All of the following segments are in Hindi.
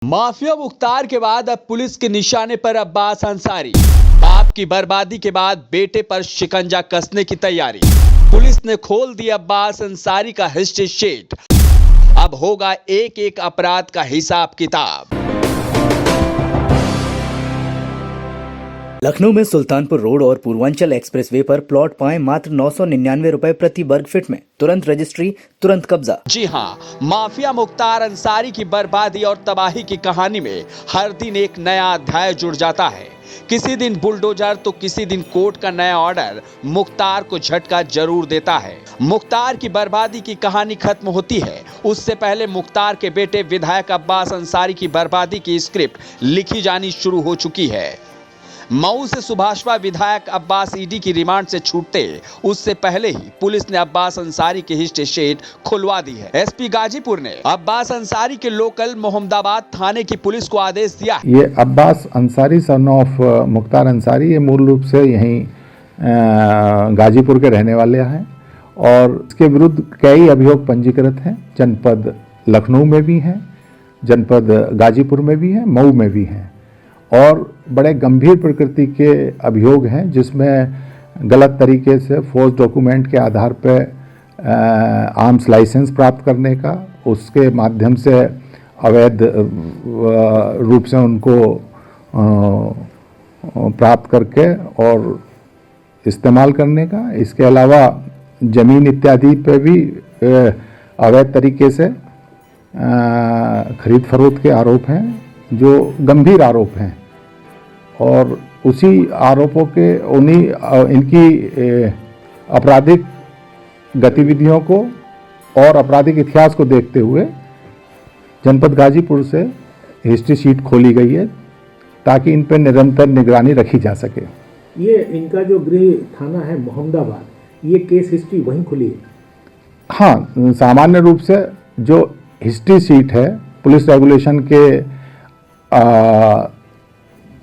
माफिया मुख्तार के बाद अब पुलिस के निशाने पर अब्बास अंसारी। बाप की बर्बादी के बाद बेटे पर शिकंजा कसने की तैयारी। पुलिस ने खोल दिया अब्बास अंसारी का हिस्ट्री शीट। अब होगा एक एक अपराध का हिसाब किताब। लखनऊ में सुल्तानपुर रोड और पूर्वांचल एक्सप्रेसवे पर प्लॉट पाएं मात्र 999 रुपए प्रति वर्ग फीट में। तुरंत रजिस्ट्री, तुरंत कब्जा। जी हां, माफिया मुख्तार अंसारी की बर्बादी और तबाही की कहानी में हर दिन एक नया अध्याय जुड़ जाता है। किसी दिन बुलडोजर तो किसी दिन कोर्ट का नया ऑर्डर मुख्तार को झटका जरूर देता है। मुख्तार की बर्बादी की कहानी खत्म होती है उससे पहले मुख्तार के बेटे विधायक अब्बास अंसारी की बर्बादी की स्क्रिप्ट लिखी जानी शुरू हो चुकी है। मऊ से सुभाषपा विधायक अब्बास ईडी की रिमांड से छूटते उससे पहले ही पुलिस ने अब्बास अंसारी की हिस्ट्री शीट खुलवा दी है। एसपी गाजीपुर ने अब्बास अंसारी के लोकल मोहम्मदाबाद थाने की पुलिस को आदेश दिया। ये अब्बास अंसारी सन ऑफ मुख्तार अंसारी, ये मूल रूप से यहीं गाजीपुर के रहने वाले हैं और इसके विरुद्ध कई अभियोग पंजीकृत हैं। जनपद लखनऊ में भी हैं, जनपद गाजीपुर में भी हैं, मऊ में भी हैं और बड़े गंभीर प्रकृति के अभियोग हैं जिसमें गलत तरीके से फोर्स डॉक्यूमेंट के आधार पर आर्म्स लाइसेंस प्राप्त करने का, उसके माध्यम से अवैध रूप से उनको प्राप्त करके और इस्तेमाल करने का। इसके अलावा ज़मीन इत्यादि पे भी अवैध तरीके से खरीद फरोख्त के आरोप हैं जो गंभीर आरोप हैं और उसी आरोपों के इनकी आपराधिक गतिविधियों को और आपराधिक इतिहास को देखते हुए जनपद गाजीपुर से हिस्ट्री शीट खोली गई है ताकि इन पर निरंतर निगरानी रखी जा सके। ये इनका जो गृह थाना है मोहम्मदाबाद, ये केस हिस्ट्री वहीं खुली है? हाँ, सामान्य रूप से जो हिस्ट्री शीट है पुलिस रेगुलेशन के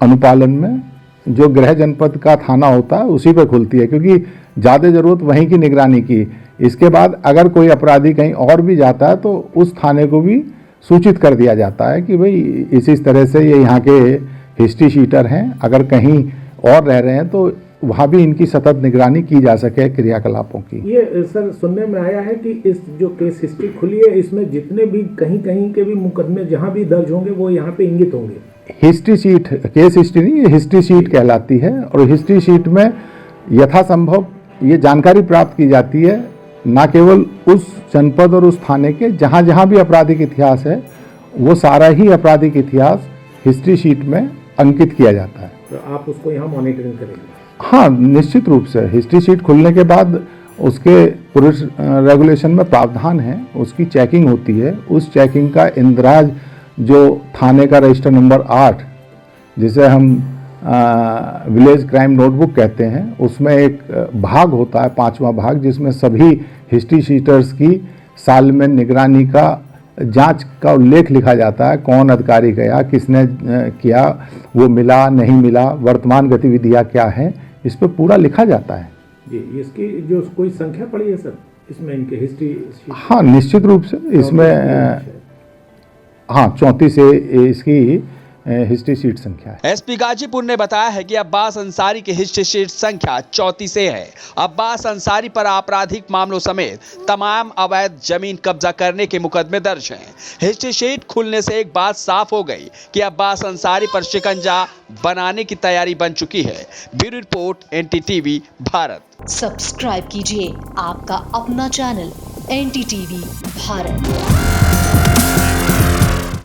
अनुपालन में जो गृह जनपद का थाना होता है उसी पर खुलती है क्योंकि ज़्यादा ज़रूरत वहीं की निगरानी की। इसके बाद अगर कोई अपराधी कहीं और भी जाता है तो उस थाने को भी सूचित कर दिया जाता है कि भाई इसी तरह से ये यहाँ के हिस्ट्री शीटर हैं, अगर कहीं और रह रहे हैं तो वहाँ भी इनकी सतत निगरानी की जा सके क्रियाकलापों की। ये सर सुनने में आया है कि इस जो केस हिस्ट्री खुली है इसमें जितने भी कहीं कहीं के भी मुकदमे जहाँ भी दर्ज होंगे वो यहाँ पे इंगित होंगे। हिस्ट्री शीट, केस हिस्ट्री नहीं, ये हिस्ट्री शीट कहलाती है और हिस्ट्री शीट में यथासंभव ये जानकारी प्राप्त की जाती है न केवल उस जनपद और उस थाने के जहाँ जहाँ भी आपराधिक इतिहास है वो सारा ही आपराधिक इतिहास हिस्ट्री शीट में अंकित किया जाता है। तो आप उसको यहाँ मॉनिटरिंग करेंगे? हाँ, निश्चित रूप से हिस्ट्री शीट खुलने के बाद उसके पुलिस रेगुलेशन में प्रावधान है, उसकी चेकिंग होती है। उस चेकिंग का इंदराज जो थाने का रजिस्टर नंबर 8 जिसे हम विलेज क्राइम नोटबुक कहते हैं, उसमें एक भाग होता है, 5वां भाग, जिसमें सभी हिस्ट्री शीटर्स की साल में निगरानी का जांच का उल्लेख लिखा जाता है। कौन अधिकारी गया, किसने किया, वो मिला नहीं मिला, वर्तमान गतिविधियाँ क्या हैं, इस पर पूरा लिखा जाता है। जी, इसकी जो कोई संख्या पड़ी है सर इसमें इनके हिस्ट्री? हाँ, निश्चित रूप से इसमें हाँ 34 से इसकी हिस्ट्री शीट संख्या है। एसपी गाजीपुर ने बताया है कि अब्बास अंसारी की हिस्ट्री शीट संख्या 34 से है। अब्बास अंसारी पर आपराधिक मामलों समेत तमाम अवैध जमीन कब्जा करने के मुकदमे दर्ज हैं। हिस्ट्री शीट खुलने से एक बात साफ हो गई कि अब्बास अंसारी पर शिकंजा बनाने की तैयारी बन चुकी है। Bureau report, NTTV Bharat. Subscribe कीजिए आपका अपना चैनल NTTV भारत।